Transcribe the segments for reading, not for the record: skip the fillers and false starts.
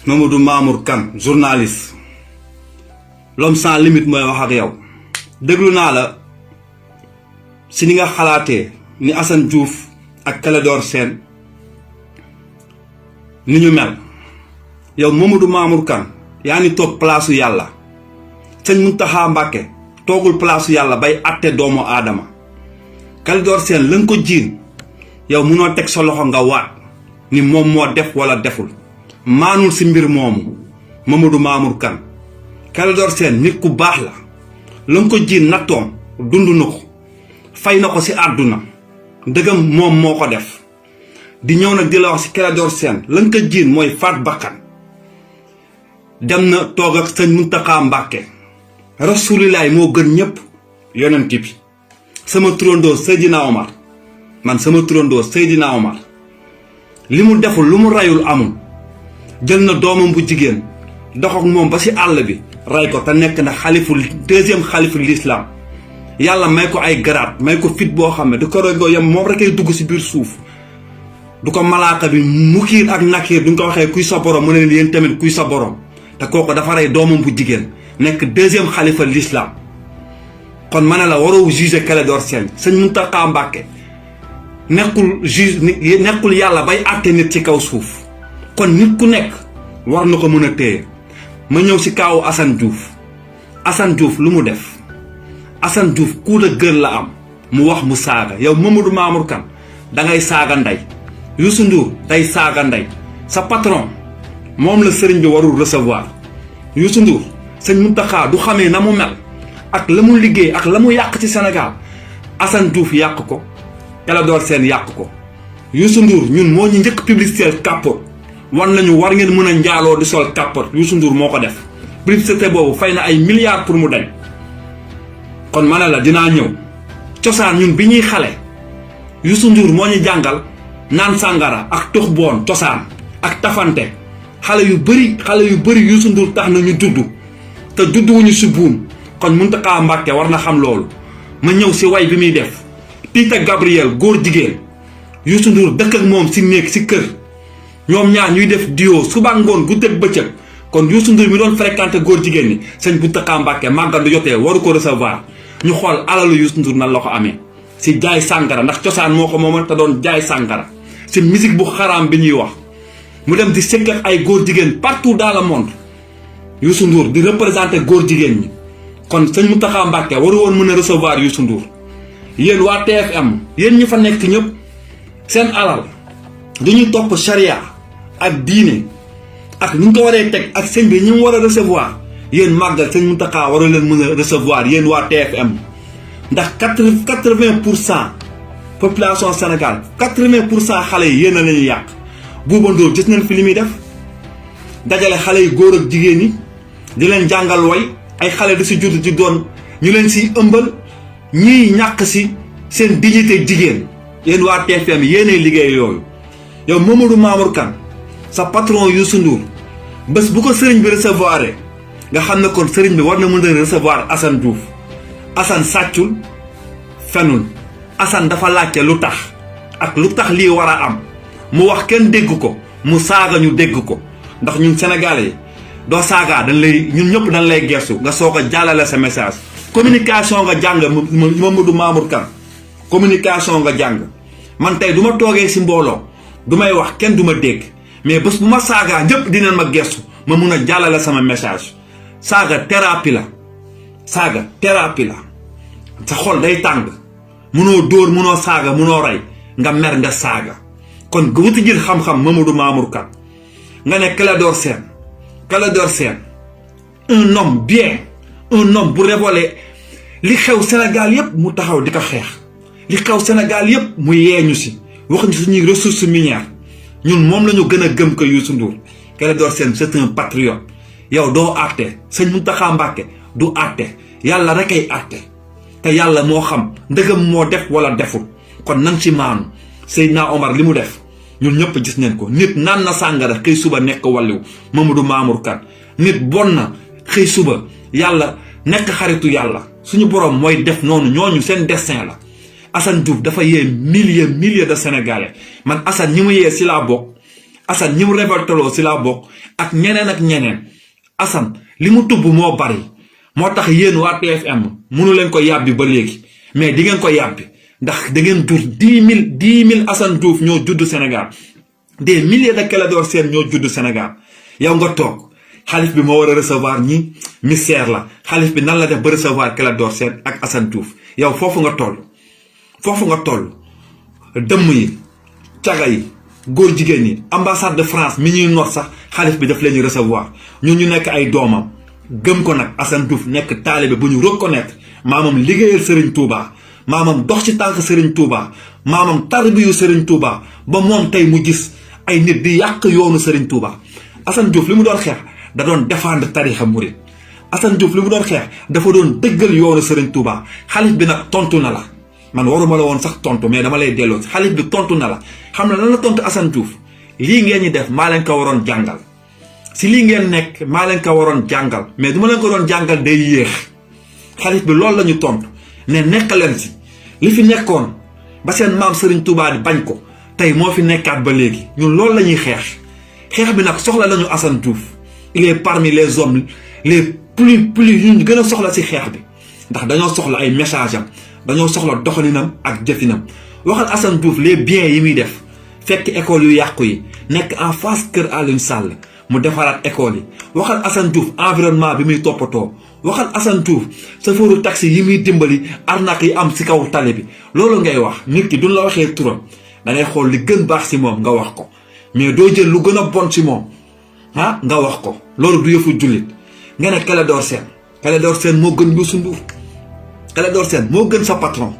Mamadou Mamour Kane journaliste l'homme sans limite mooy wax ak yow déglu naa la si ni nga xalaatee ni Assane Diouf ak Clédor Sène ni ñu mel yow Mamadou Mamour Kane yaa ni toog palaasu yàlla sëñ Mountakha Mbacké toogul palaasu yàlla bay atte doomu aadama Clédor Sène la nga ko jiin yow munoo teg sa loxo nga waat ni moom moo def wala deful maanul si mbir moomu Mamadou Mamour Kane Clédor Sène nit ku baax la nga ko jiin nattoom dund na ko fay na ko si àdduna ndëgam moom moo ko def di ñëw nag di la wax si Clédor Sène la nga ko jiin mooy faat bakkan dem na toog ak sëñ Mountakha Mbacké rasulilaay moo gën ñëpp yonent bi sama turandoo Seydina Omar man sama turandoo Seydina Omar li mu deful lu mu rayul amul jël na doomam bu jigéen dox ak moom ba si àll bi ray ko te nekk na xaliful deuxième xaliful l'islam yàlla may ko ay garaat may ko fit boo xam ne du ko rogo yam moom rek ay dugg si biir suuf du ko malaaka bi mukiir ak nakiir du nga ko waxee kuy sa borom mu ne yéen tamit kuy sa borom te kooku dafa rey doomam bu jigéen nekk deuxième xalifa l'islam kon ma ne la waroo juger Clédor Sène sëñ Mountakha Mbacké nekkul juge nekkul yàlla bay àtte nit ci kaw suuf kon nit ku nekk war na ko mën a téye ma ñëw si kaawu Assane Diouf lu mu def Assane Diouf coup de gueule la am mu wax mu saaga yow Mamadou Mamour Kane dangay saaga ndey Youssou Ndour day saaga ndey sa patron moom la sëriñ bi warul recevoir Youssou Ndour sëñ Mountakha du xamee na mu mel ak la mu liggéey ak la mu yàq ci Sénégal Assane Diouf yàq ko Clédor Sène yàq ko Youssou Ndour ñun moo ñu njëkk publicité capote wan nañu war ngeen mën a njaaloo di sol capote Youssou Ndour moo ko def publicité boobu fay na ay milliards pour mu dañ kon ma ne la dinaa ñëw cosaan ñun bi ñuy xale Youssou Ndour moo ñu jàngal naan sàngara ak tux boon cosaan ak tafante xale yu bëri Youssou Ndour tax na ñu dudd te dudd wuñu si buum kon Mountakha Mbacké war na xam loolu ma ñëw si way bi muy def Peter Gabriel góor jigéen Youssou Ndour dëkk ak moom si néeg si kër ñoom ñaar ñuy def duo suba ngoon guddeeg bëccëg kon Youssou Ndour mi doon fréquenté góor jigéen ñi sëñ Mountakha Mbacké màggal du jotee waru ko recevoir ñu xool alalu Youssou Ndour nan la ko amee si jaay sàngara ndax cosaan moo ko moomal te doon jaay sàngara si musique bu xaraam bi ñuy wax mu dem di sëkk ak ay góor jigéen partout dans le monde Youssou Ndour di représenté góor jigéen ñi kon sëñ Mountakha Mbacké waru woon mën a recevoir Youssou Ndour yéen waa TFM yéen ñi fa nekk ñëpp seen alal duñuy topp charia ak diine ak ni ñu ko waree teg ak sëñ bi ñi mu war a recevoir yéen màggal sëñ Mountakha waru leen mën a recevoir yéen waa TFM ndax 80% population Sénégal 80% xale yi yéen a leen yàq Bouba Ndour gis nañ fi li muy def dajale xale yi góor ak jigéen ñi di leen jàngal way ay xale di si judd di doon ñu leen si ëmbal ñiy ñàkk si seen dignité jigéen yéen waa TFM yéenay liggéey yooyu yow Mamadou Mamour Kane sa patron Youssou Ndour bés bu ko sëriñ bi recevoir nga xam ne kon sëriñ bi war na mën a recevoir Assane Diouf Assane sàccul fenul Assane dafa laajte lu tax ak lu tax lii war a am mu wax kenn dégg ko mu saaga ñu dégg ko ndax ñun Sénégalais yi doo saaga ñun ñëpp dañ lay gersu nga soog a jàllale sa message communication nga jàng Mamadou Mamour Kane communication nga jàng man tey du ma toogee si mbooloo du may wax kenn du ma dégg mais bés bu ma saagaa ñëpp dinañ ma gersu ma mun a jàllale sama message saaga thérapie la sa xol day tàng munoo dóor munoo saaga munoo rey nga mer nga saaga kon nga wuti jël xam-xam Mamadou Mamour Kane nga ne Clédor Sène un homme bien un homme bu révolé li xew Sénégal yépp mu taxaw di ko xeex li xew Sénégal yépp mu yeeñu si wax ñu suñuy ressources minières ñun moom la ñu gën a gëm ko Youssou Ndour Clédor Sène c'est un patriote yow doo àtte sëñ Mountakha Mbacké du àtte yàlla rek ay àtte te yàlla moo xam ndëgam moo def wala deful kon nang ci maanu Seydina Omar li mu def ñun ñëpp gis neen ko nit naan na sàngara xëy suba nekk wàlliw Mamadou Mamour Kane nit bon na xëy suba yàlla nekk xaritu yàlla suñu borom mooy def noonu ñooñu seen destin la Assane Diouf dafa yee milliers de Sénégalais man Assane ñi mu yee si laa bokk Assane ñi mu révolteloo si laa bokk ak ñeneen Assane li mu tubb moo bari moo tax yéen waa TFM mënu leen ko yàbbi ba léegi mais di ngeen ko yàbbi ndax da ngeen jur 10 000 Assane Diouf ñoo judd Sénégal des milliers de Clédor Sène ñoo judd Sénégal yow nga toog xalif bi moo war a recevoir ñi mystère la xalif bi nan la def ba recevoir Clédor Sène ak Assane Diouf yow foofu nga toll dëmm yi caga yi góor jigéen yi ambassade de France mi ñuy noot sax xalif bi daf leen recevoir ñun ñu nekk ay doomam gëm ko nag Assane Diouf nekk taalibe bu ñu reconnaître maamam liggéeyal Serigne Touba maamam dox ci tànk Serigne Touba maamam tarbiyu Serigne Touba ba moom tey mu gis ay nit di yàq yoonu Serigne Touba. Assane Diouf li mu doon xeex da doon défendre tarixa murid Assane Diouf li mu doon xeex dafa doon dëggal yoonu Serigne Touba xalif bi nag tontu na la man waruma la woon sax tontu mais dama lay delloo si xalif bi tontu na la xam na lan la tontu Assane Diouf lii ngeen ñi def maa leen ko waroon jàngal si lii ngeen nekk maa leen ko waroon jàngal mais du ma leen ko doon jàngal day yéex xalif bi loolu la ñu tontu ne nekk leen si li fi nekkoon ba seen maam Serigne Touba di bañ ko tey moo fi nekkaat ba léegi ñun loolu la ñuy xeex bi nag soxla lañu Assane Diouf il est parmi les hommes les plus ñu gën a soxla si xeex bi ndax dañoo soxla ay message am dañoo soxla doxalinam ak jëfinam waxal Assane Diouf les biens yi muy def fekk école yu yàqu yi nekk en face kër Alioune Sall mu defaraat école yi waxal Assane Diouf environnement bi muy toppatoo waxal Assane Diouf chauffeuru taxi yi muy dimbali arnaque yi am si kaw tali bi loolu ngay wax nit ki duñ la waxee turam da ngay xool li gën baax si moom nga wax ko mais doo jël lu gën a bon si moom nga wax ko loolu du yëfu jullit nga ne Clédor Sène moo gën Youssou Ndour Clédor Sène moo gën sa patron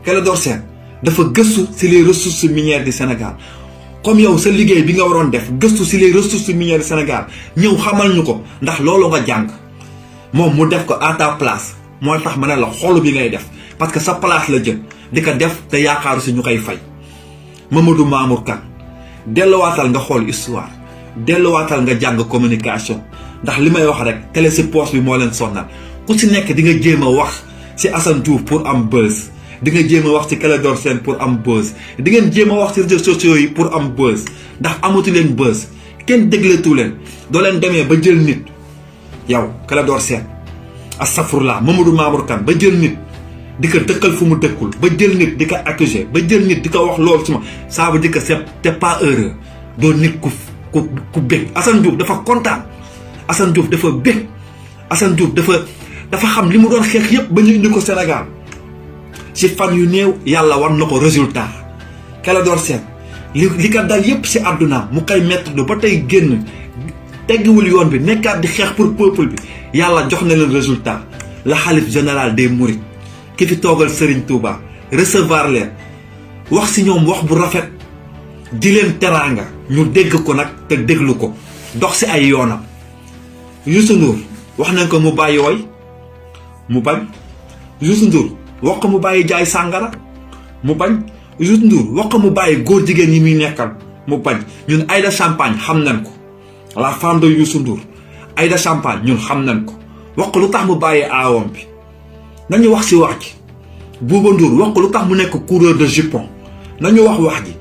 Clédor Sène dafa gëstu si les ressources minières du Sénégal comme yow sa liggéey bi nga waroon def gëstu si les ressources minières du Sénégal ñëw xamal ñu ko ndax loolu nga jàng moom mu def ko à ta place mooy tax ma ne la xoolu bi ngay def parce que sa place la jël di ko def te yaakaaru si ñu koy fay Mamadou Mamour Kane delluwaatal nga xool histoire delluwaatal nga jàng communication ndax li may wax rek télé si poche bi moo leen sonnal ku si nekk di nga jéem a wax si Assane Diouf pour am buzz di nga jéem a wax ci Clédor Sène pour am buzz di ngeen jéem a wax ci réseaux sociaux yi pour am buzz ndax amatu leen buzz kenn dégleetu leen doo leen demee ba jël nit yow Clédor Sène astafurlah Mamadou Mamour Kane ba jël nit di ko dëkkal fu mu dëkkul ba jël nit di ko accuser ba jël nit di ko wax loolu ci ma ça veut dire que c'est pas heureux doo nit ku bég Assane Diouf dafa kontaan Assane Diouf dafa bég Assane Diouf dafa xam li mu doon xeex yépp ba ñu indi ko Sénégal ci fan yu néew yàlla war na ko résultat Clédor Sène li ko dal yépp ci àddunaam mu koy mettre ba tey génn teggiwul yoon bi nekkaat di xeex pour peuple bi yàlla jox na leen résultat la xalif général des mourides ki fi toogal Serigne Touba recevoir leen wax ci ñoom wax bu rafet di leen teraanga ñu dégg ko nag te déglu ko dox ci ay yoonam Youssou Ndour wax nañ ko mu bàyyi woy mu bañ Youssou Ndour wax ko mu bàyyi jaay sàngara mu bañ Youssou Ndour wax ko mu bàyyi góor jigéen yi muy nekkal mu bañ ñun Aïda Champagne xam nañ ko la femme de Youssou Ndour Aïda Champagne ñun xam nañ ko wax ko lu tax mu bàyyi aawam bi nañu wax ci wax ji Bouba Ndour wax ko lu tax mu nekk coureur de jupon nañu wax ji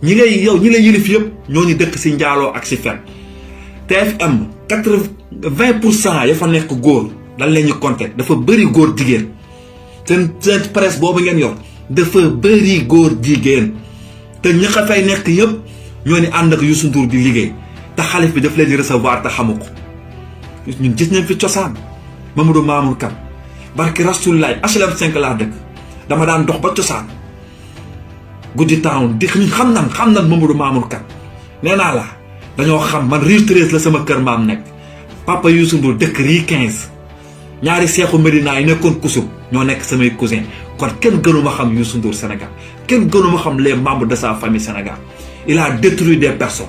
ñi lay yilif yëpp ñoo ñu dëkk ci njaaloo ak ci fen TFM 20% ya fa nekk góor dañ leen ñu compter dafa bëri góor jigéen seen presse boobu ngeen yor dafa bëri góor jigéen te ña xa fay nekk yëpp ñoo ni ànd ak Youssou Ndour di liggéey te xalif bi daf leen di recevoir te xamu ko ñun gis nañ fi cosaan Mamadou Mamour Kane barki Rasulullah HLM 5 laa dëkk dama daan dox ba cosaan guddi town di ñun xam nan Mamadou Mamour Kane nee naa la dañoo xam man rue 13 la sama kër maam nekk papa Youssou Ndour dëkk rue 15 ñaari seexu Médina yi nekkoon kusum ñoo nekk samay cousin kon kenn gënuma xam Youssou Ndour Sénégal kenn gënuma xam les membres de sa famille Sénégal il a détruit des personnes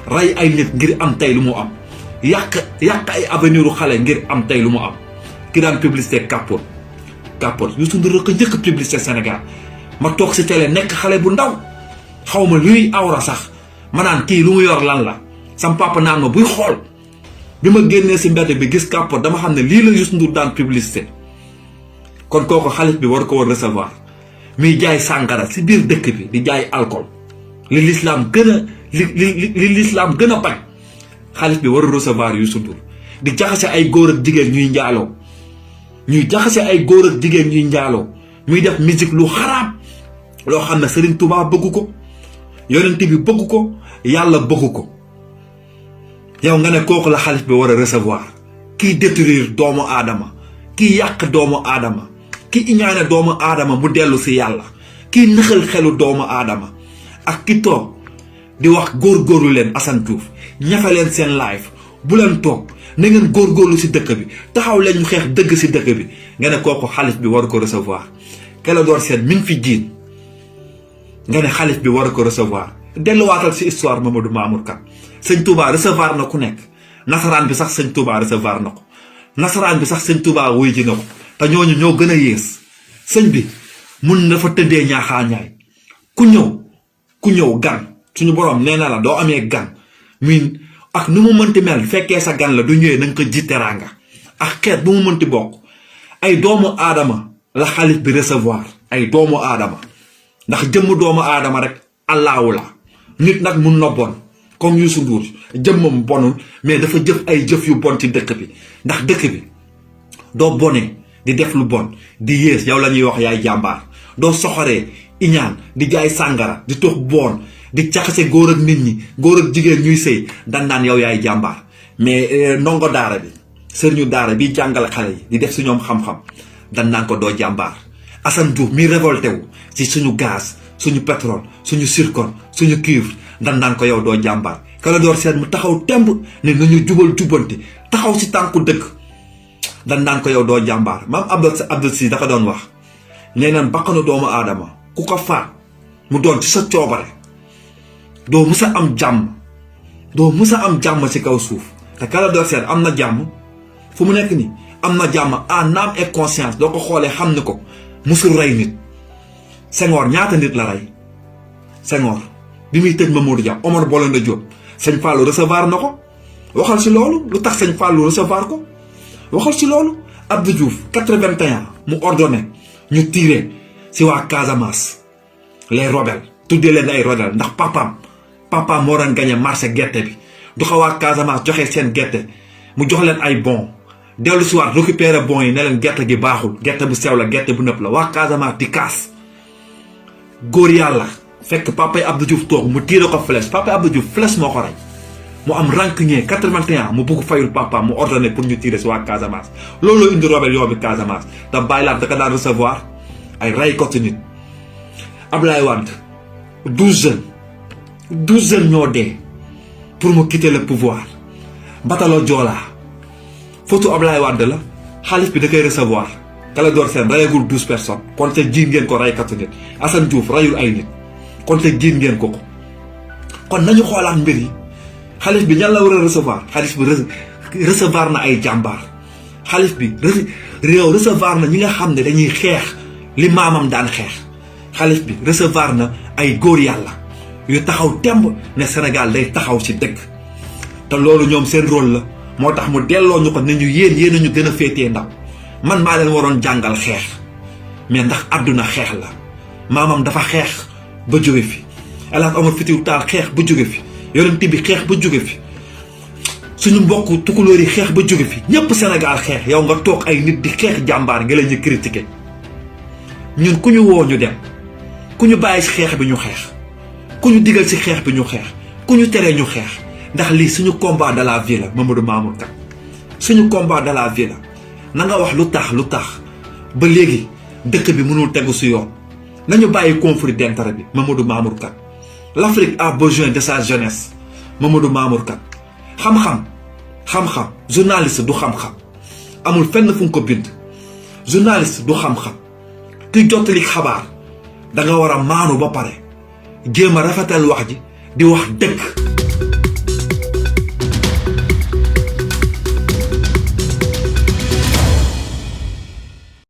rey ay nit ngir am tey lu mu am yàq ay avenir u xale ngir am tey lu mu am ki daan publicité Capote Youssou Ndour rek njëkk publicité Sénégal ma toog si télé nekk xale bu ndaw xaw ma luy awra sax ma naan kii lu mu yor lan la sam papa naan ma buy xool bi ma génnee si mbedd bi gis Capote dama xam ne lii la Youssou Ndour daan publicité kon kooku xalif bi war ko war recevoir muy jaay sàngara si biir dëkk bi di jaay alcool li l'islam gën a li l'islam gën a bañ xalif bi war a recevoir Youssou Ndour di jaxase ay góor ak jigéen ñuy njaaloo muy def musique lu xaraam loo xam ne Serigne Touba bëgg ko yonent bi bëgg ko yàlla bëgg ko yow nga ne kooku la xalif bi war a recevoir kiy détruire doomu aadama kiy yàq doomu aadama ki iñaane doomu aadama mu dellu si yàlla kiy nëxal xelu doomu aadama ak ki toog di wax góorgóorlu leen Assane Diouf ñafe leen seen live bu leen toog na ngeen góorgóorlu si dëkk bi taxaw leen ñu xeex dëgg si dëkk bi nga ne kooku xalif bi war ko recevoir Clédor Sène mi ngi fi jiin nga ne xalif bi war ko recevoir delluwaatal si histoire Mamadou Mamour Kane sëñ Touba recevoir na ku nekk nasaraan bi sax sëñ Touba recevoir na ko nasaraan bi sax sëñ Touba wuy ji na ko te ñooñu ñoo gën a yées sëñ bi mun na fa tëddee ñaaxaañaay ku ñëw gan suñu borom nee na la doo amee gan miin ak nu mu mënti mel fekkee sa gan la du ñëwee na nga ko ji teraanga ak xeet bu mu mënti bokk ay doomu aadama la xalif bi recevoir ay doomu aadama ndax jëmm doomu aadama rek allahu la nit nag mun na bon comme Youssou Ndour jëmmam bonul mais dafa jëf ay jëf yu bon ci dëkk bi ndax dëkk bi doo bonee di def lu bon di yées yow la ñuy wax yaay jàmbaar doo soxoree iñaan di jaay sàngara di tox bon di caxase góor ak nit ñi góor ak jigéen ñuy sëy dan naan yow yaay jàmbaar mais ndongo daara bi sëriñu daara bi jàngal xale yi di def si ñoom xam-xam dan naan ko doo jàmbaar Assane Diouf mi révolté wu ci suñu gaz suñu pétrole suñu zircon suñu cuivre dan naan ko yow doo jàmbaar Clédor Sène mu taxaw temb ne nañu jubbanti taxaw si tànku dëkk dan naan ko yow doo jàmbaar maam Abdou Si dafa doon wax nee naan bakkanu doomu aadama ku ko faat mu doon ci sa coobare doo musa am jàmm ci kaw suuf te Clédor Sène am na jàmm fu mu nekk nii am na jàmm en âme et conscience doo ko xoolee xam ni ko musul rey nit Senghor ñaata nit la rey Senghor bi muy tëj Mamadou Dia Omar Blondin Diop sëñ Fallou recevoir na ko waxal si loolu lu tax sëñ Fallou recevoir ko waxal si loolu Abdou Diouf 81 mu ordonné ñu tiré si waa Casamance les rebelles tuddee leen ay rebelles ndax papaam moo doon gagné marché gerte bi du ko waa Casamance joxe seen gerte mu jox leen ay bon dellu si waat récupéré bon yi ne leen gerte gi baaxul gerte bu sew la gerte bu nëpp la waa Casamance di kaas góor yàlla fekk papay Abdou Diouf toog mu tiire ko flèche papay Abdou Diouf flèche moo ko rey mu am rancunier 81 mu bugg fayul papaam mu ordonné pour ñu tiire si waa Casamance looloo indi rebelle yoo bi Casamance te bàyyi laat da ko daan recevoir ay rey ko nit Ablaye Wade 12 jeunes ñoo dee pour mu quitter le pouvoir batalo Joola photo Ablaye Wade la xaalis bi da koy recevoir Clédor Sène rayagul 12 personnes kon te jiin ngeen ko raykatu nit Assane Diouf rayul ay nit kon te jiin ngeen ko kon nañu xoolaat mbir yi xalif bi ñan la war a recevoir xalif bi recevoir na ay jàmbaar xalif bi réew recevoir na ñi nga xam ne dañuy xeex li maamam daan xeex xalif bi recevoir na ay góor yàlla yu taxaw temb ne Sénégal day taxaw ci dëgg te loolu ñoom seen rôle la moo tax mu delloo ñu ko ne ñu yéen a ñu gën a féetee ndaw man maa leen waroon jàngal xeex mais ndax àdduna xeex la maamam dafa xeex ba jóge fi El Hadj Omar Foutiyou Tall xeex ba jóge fi yonent bi xeex ba jóge fi suñu mbokk tukulóor yi xeex ba jóge fi ñëpp Sénégal xeex yow nga toog ay nit di xeex jàmbaar nga leen ñu critiqué ñun ku ñu woo ñu dem ku ñu bàyyi si xeex bi ñu xeex ku ñu digal si xeex bi ñu xeex ku ñu tere ñu xeex ndax lii suñu combat de la vie la Mamadou Mamour Kane suñu combat de la vie la na nga wax lu tax ba léegi dëkk bi mënul tegu si yoon nañu bàyyi conflit d'intérêt bi Mamadou Mamour Kane l'Afrique a besoin de sa jeunesse Mamadou Mamour Kane xam-xam journaliste du xam-xam amul fenn fu nga ko bind journaliste du xam-xam ki jottali xabaar da nga war a maanu ba pare jéem a rafetal wax ji di wax dëgg